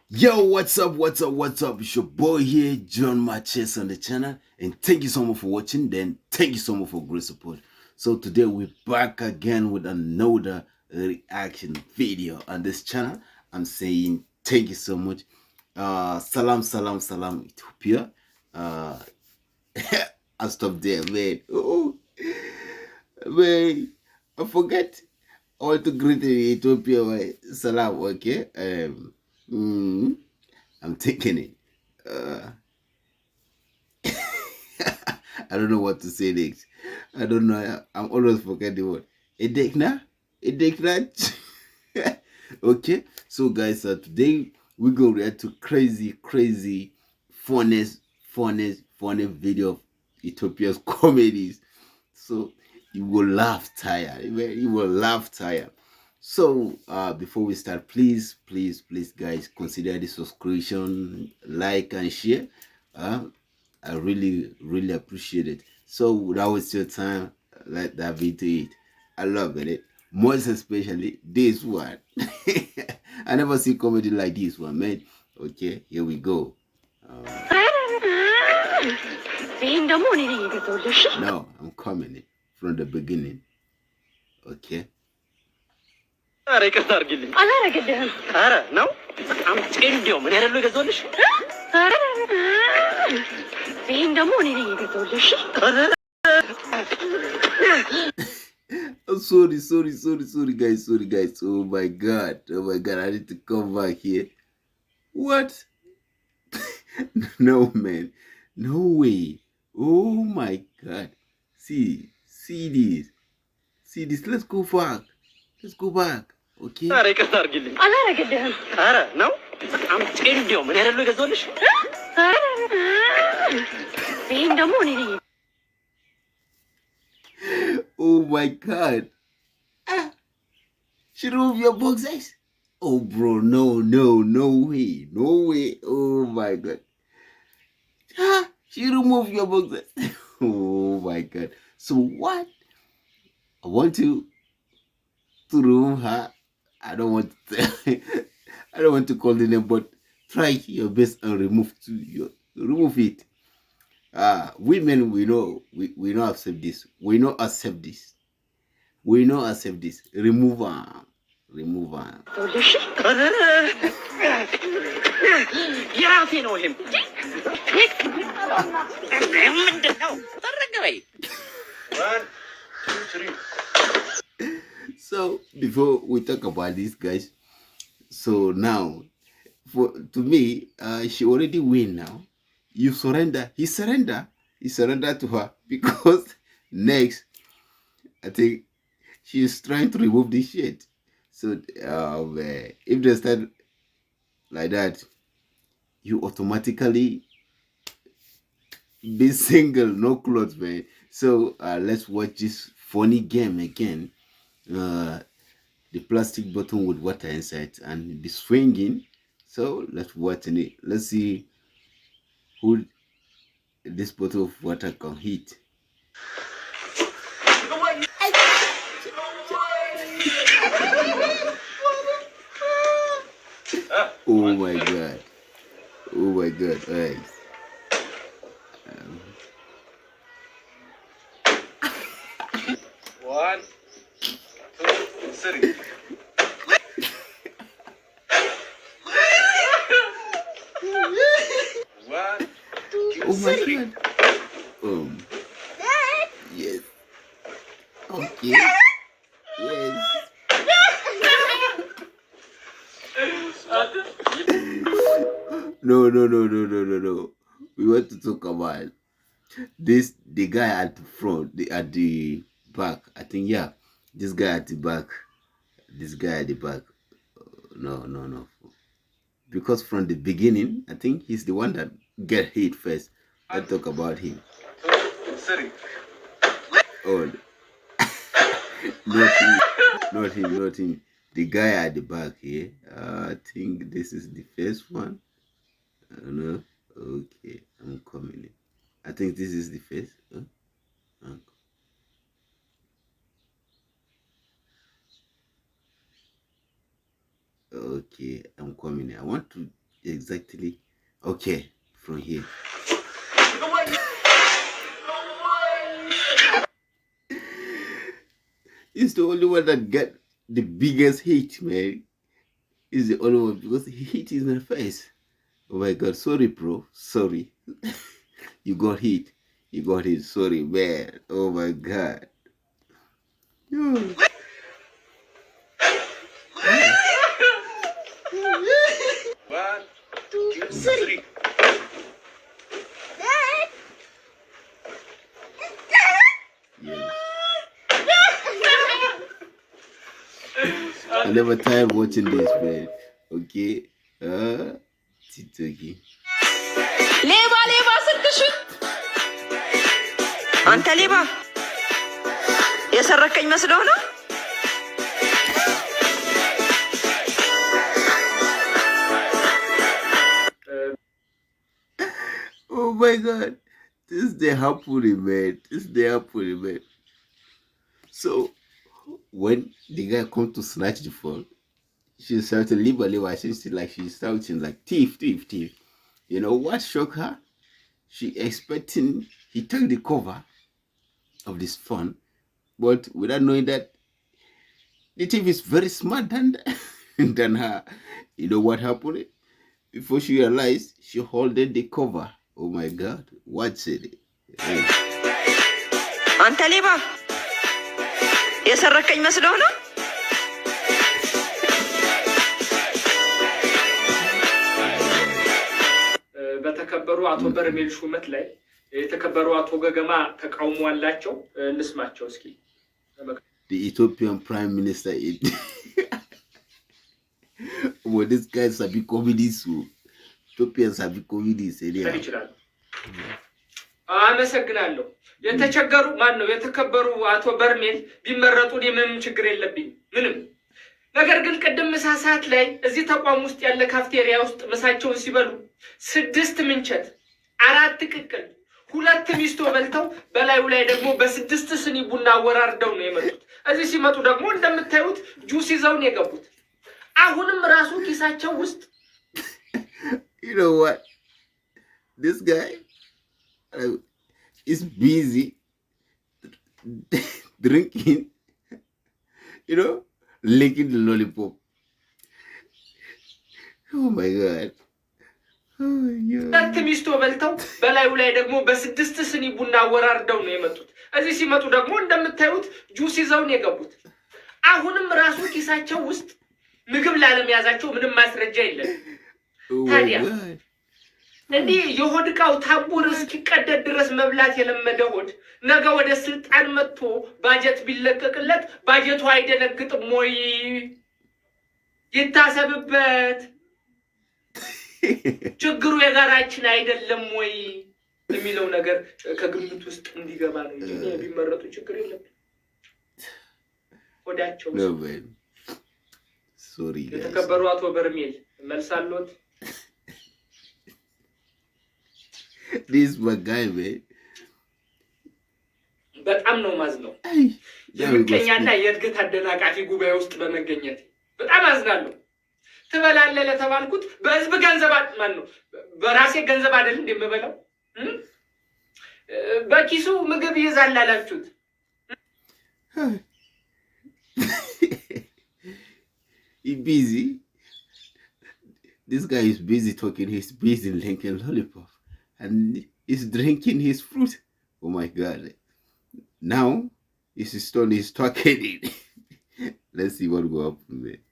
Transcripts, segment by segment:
Yo, what's up? It's your boy here, John Marches on the channel, and thank you so much for watching. Then thank you so much for great support. So today we're back again with another reaction video on this channel. I'm saying thank you so much. Salam, Ethiopia. Uh, I'll stop there, man. Oh, man, I forget. I want to greet Ethiopia. Salam, okay? Mm, I'm taking it. Uh, I don't know what to say next. I don't know. I'm always forgetting the word. Edekna? Edekna? Okay. So, guys, today we're going to react to crazy, funny video of Ethiopia's comedies. So, you will laugh tired. You will laugh tired. So, before we start, please, guys, consider the subscription, like, and share. I really appreciate it. So without wasting your time, let that be to it. I love it. Most especially this one. I never see comedy like this one, man. Okay, here we go. No, I'm coming from the beginning. Okay. Oh, sorry, guys. Oh my god, I need to come back here. What? No, man, no way. Oh my god. See this. Let's go back. Okay. Oh my god. Ah, she remove your boxes. Oh bro, no way. Oh my god. Ah, she remove your boxes. Oh my god. So what? I want to remove her. I don't want to, I don't want to call the name, but try your best and remove it. Women, we know accept this. We know accept this. Remove her. Remove her. So before we talk about this, guys, so now to me, she already win now. You surrender. He surrender to her because next, I think she's trying to remove this shit. So if they start like that, you automatically be single, no clothes, man. So let's watch this funny game again. Uh, the plastic bottle with water inside and be swinging. So let's watch it. Let's see who this bottle of water can hit. Oh my god. Oh my god. All right. Um, One, two, three. One, two, oh my three. god. Yes. Okay. Yes. No. We want to talk about this. The guy at the front, at the back. I think yeah. This guy at the back. This guy at the back. No. Because from the beginning, I think he's the one that get hit first. Let's talk about him. Two, three. Oh, not him. The guy at the back here. I think this is the first one. I don't know. Okay, I'm coming in. I think this is the first. Uh, Okay, I'm coming in. I want to exactly. Okay, from here. He's the only one that got the biggest hit, man. He's the only one because he hit in the face. Oh my God, sorry, bro. Sorry. You got hit. You got hit. Sorry, man. Oh my God. Yo. 1, 2, 3. Yes. I never tired watching this, man. Okay. TikTok. Leva, leva, ስትሽት አንተ ሌባ የሰረከኝ መስሎህ ነው? Oh my God. This is the happening, man. This is the happening, man. So, when the guy comes to snatch the phone, she's shouting, leave her, leave her. She's shouting like, thief, thief, thief. You know what shocked her? She expecting he took the cover of this phone, but without knowing that the thief is very smart than her. You know what happened? Before she realized, she holded the cover. Oh my God, what's it? Hey. አንተ ሌባ የሰረከኝ መስሎህ ነው? በተከበሩ አቶ በርሜል ሹመት ላይ የተከበሩ አቶ ገገማ ተቃውሞ አላቸው። እንስማቸው እስኪ። The Ethiopian Prime Minister well, this guys are big comedies. Ethiopians are big comedies. ይችላል። አመሰግናለሁ። የተቸገሩ ማን ነው? የተከበሩ አቶ በርሜል ቢመረጡ ምንም ችግር የለብኝ ምንም። ነገር ግን ቅድም ምሳ ሰዓት ላይ እዚህ ተቋም ውስጥ ያለ ካፍቴሪያ ውስጥ ምሳቸውን ሲበሉ 6 ምንቸት 4 ቅቅል 2 ሚስቶ በልተው በላዩ ላይ ደግሞ በ6 ስኒ ቡና ወራርደው ነው የመጡት። እዚህ ሲመጡ ደግሞ እንደምታዩት ጁስ ይዘው ነው የገቡት። አሁንም ራሱ ኪሳቸው ውስጥ you know what? This guy is busy drinking, you know, licking the lollipop. Oh my God. Oh my God. ሚስቶ በልተው በላዩ ላይ ደግሞ በ6 ስኒ ቡና ወራርደው ነው የመጡት። እዚህ ሲመጡ ደግሞ እንደምታዩት ጁስ ይዘው ነው የገቡት። አሁንም ራሱ ኪሳቸው ውስጥ ምግብ ላለመያዛቸው ምንም ማስረጃ የለም። ታዲያ እንዲህ የሆድ ዕቃው ታቡር እስኪቀደድ ድረስ መብላት የለመደ ሆድ ነገ ወደ ስልጣን መጥቶ ባጀት ቢለቀቅለት ባጀቱ አይደነግጥም ወይ? ይታሰብበት። ችግሩ የጋራችን አይደለም ወይ የሚለው ነገር ከግምት ውስጥ እንዲገባ ነው እንጂ ቢመረጡ ችግር የለም። ሆዳቸው ሶሪ የተከበሩ አቶ በርሜል መልስ አለዎት? This guy, man. በጣም ነው ማዝነው። የምቀኛና የእድገት አደናቃፊ ጉባኤ ውስጥ በመገኘት በጣም አዝናለሁ። ትበላለህ ለተባልኩት በህዝብ ገንዘብ ማን ነው? በራሴ ገንዘብ አይደል እንደምበላው? በኪሱ ምግብ ይዛል አላችሁት? He's busy. This guy is busy talking. He's busy licking lollipop. And he's drinking his fruit. Oh my God. Now, his stone is talking. Let's see what will happen there.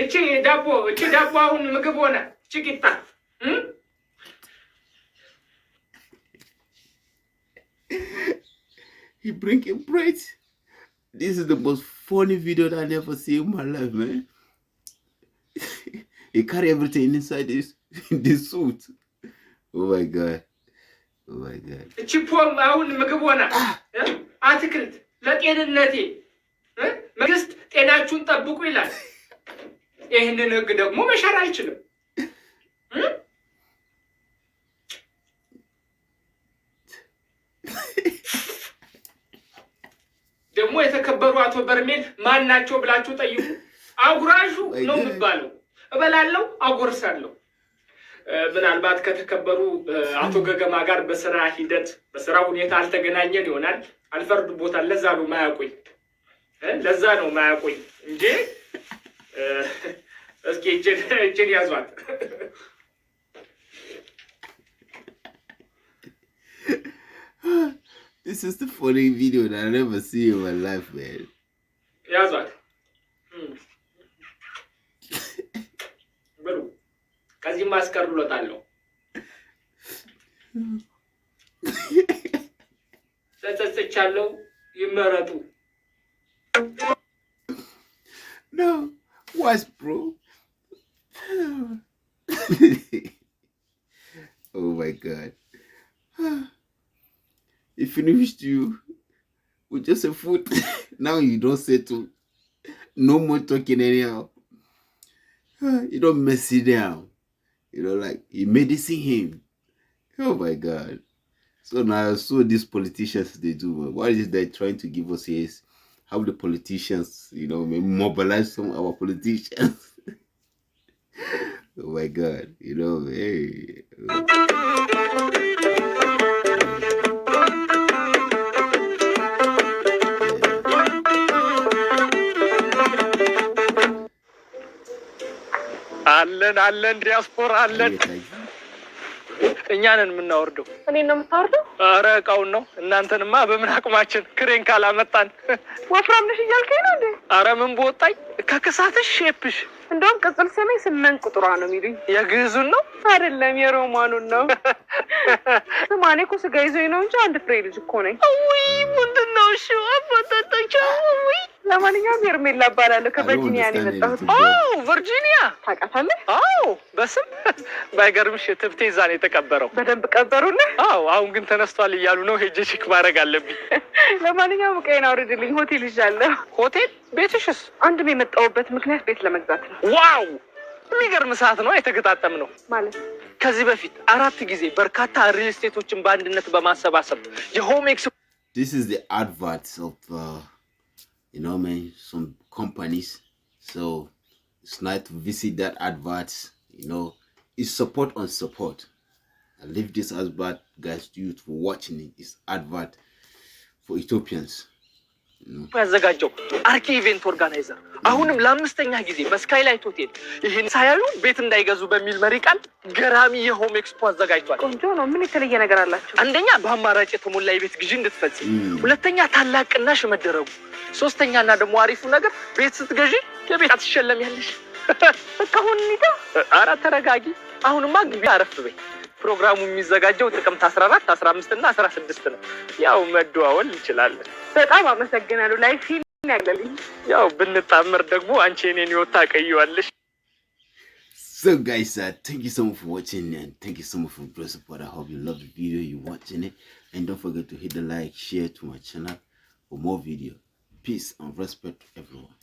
እቺ ዳቦ አሁን ምግብ ሆነ። እቺ ቂጣ He bringing bread. This is the most funny video that I never see in my life, man. He carry everything inside this suit. Oh my God. Oh my God. እቺ ፖም አሁን ምግብ ሆነ። አትክልት ለጤንነቴ መንግስት ጤናችሁን ጠብቁ ይላል። ይሄንን ህግ ደግሞ መሻር አይችልም። ደግሞ የተከበሩ አቶ በርሜል ማን ናቸው ብላችሁ ጠይቁ። አጉራሹ ነው የሚባለው። እበላለሁ፣ አጎርሳለሁ። ምናልባት ከተከበሩ አቶ ገገማ ጋር በስራ ሂደት በስራ ሁኔታ አልተገናኘን ይሆናል። አልፈርድቦታል። ለዛ ነው ማያውቁኝ እንጂ እስኪ እጅን ያዟት። This is the funny video that I never see in my life, man. ያዟት ብሉ። ከዚህ ማስቀርሎታለሁ። ተጸጽቻለሁ። ይመረጡ። No, watch, bro. Oh my God. He finished you with just a foot. Now you don't settle. No more talking anyhow. You don't mess it down. You know, like you medicine him. Oh my God. So now, so these politicians, they do. What is they trying to give us is how the politicians, you know, maybe mobilize some of our politicians. Oh my God. You know, hey. አለን ዲያስፖራ አለን። እኛንን የምናወርደው። እኔን ነው የምታወርደው? ኧረ እቃውን ነው። እናንተንማ በምን አቅማችን ክሬን ካላመጣን። ወፍራም ነሽ እያልከኝ ነው እንዴ? ኧረ ምን በወጣኝ ከክሳትሽ ሼፕሽ። እንደውም ቅጽል ስሜ 8 ቁጥሯ ነው የሚሉኝ። የግዕዙን ነው አይደለም የሮማኑን ነው። ስማኔ እኮ ስጋ ይዞኝ ነው እንጂ አንድ ፍሬ ልጅ እኮ ነኝ። ውይ ምንድን ነው እሺ? አባታታቸው ውይ። ለማንኛውም ሄርሜላ እባላለሁ ከቨርጂኒያ ነው የመጣሁት። ቨርጂኒያ ታውቃታለህ? በስም ባይገርምሽ ትብቴ እዛ ነው የተቀበረው። በደንብ ቀበሩልህ? አሁን ግን ተነስቷል እያሉ ነው። ሄጄ ቼክ ማድረግ አለብኝ። ለማንኛውም ቀይን አውርድልኝ። ሆቴል ይዣለሁ። ሆቴል? ቤትሽስ? አንድም የመጣሁበት ምክንያት ቤት ለመግዛት ነው። ዋው የሚገርም ሰዓት ነው የተገጣጠም ነው ማለት። ከዚህ በፊት 4 ጊዜ በርካታ ሪል ስቴቶችን በአንድነት በማሰባሰብ የሆም ኤክስ This is the adverts of you know, man, some companies. So it's nice to visit that adverts. You know, it's support on support. I leave this advert, guys, to you for watching it. It's advert for Ethiopians. ያዘጋጀው አርኪ ኢቨንት ኦርጋናይዘር አሁንም ለ5ኛ ጊዜ በስካይላይት ሆቴል ይሄን ሳያዩ ቤት እንዳይገዙ በሚል መሪ ቃል ገራሚ የሆም ኤክስፖ አዘጋጅቷል። ቆንጆ ነው። ምን የተለየ ነገር አላችሁ? አንደኛ በአማራጭ የተሞላ የቤት ግዢ እንድትፈጽም፣ ሁለተኛ ታላቅ ቅናሽ መደረጉ፣ ሶስተኛና ደግሞ አሪፉ ነገር ቤት ስትገዢ የቤት አትሸለሚያለሽ። በቃ አሁን እንሂዳ። ኧረ ተረጋጊ። አሁንማ ግቢ አረፍ በይ። ፕሮግራሙ የሚዘጋጀው ጥቅምት 14፣ 15 እና 16 ነው። ያው መደዋወል እንችላለን። በጣም አመሰግናለሁ። ላይፍ ያለልኝ ያው ብንጣመር ደግሞ አንቺ እኔን ይወጣ ቀይዋለሽ። So guys, thank you so much for watching, and thank you so much for your support. I hope you love the video, you're watching it, and don't forget to hit the like, share to my channel for more video. Peace and respect to everyone.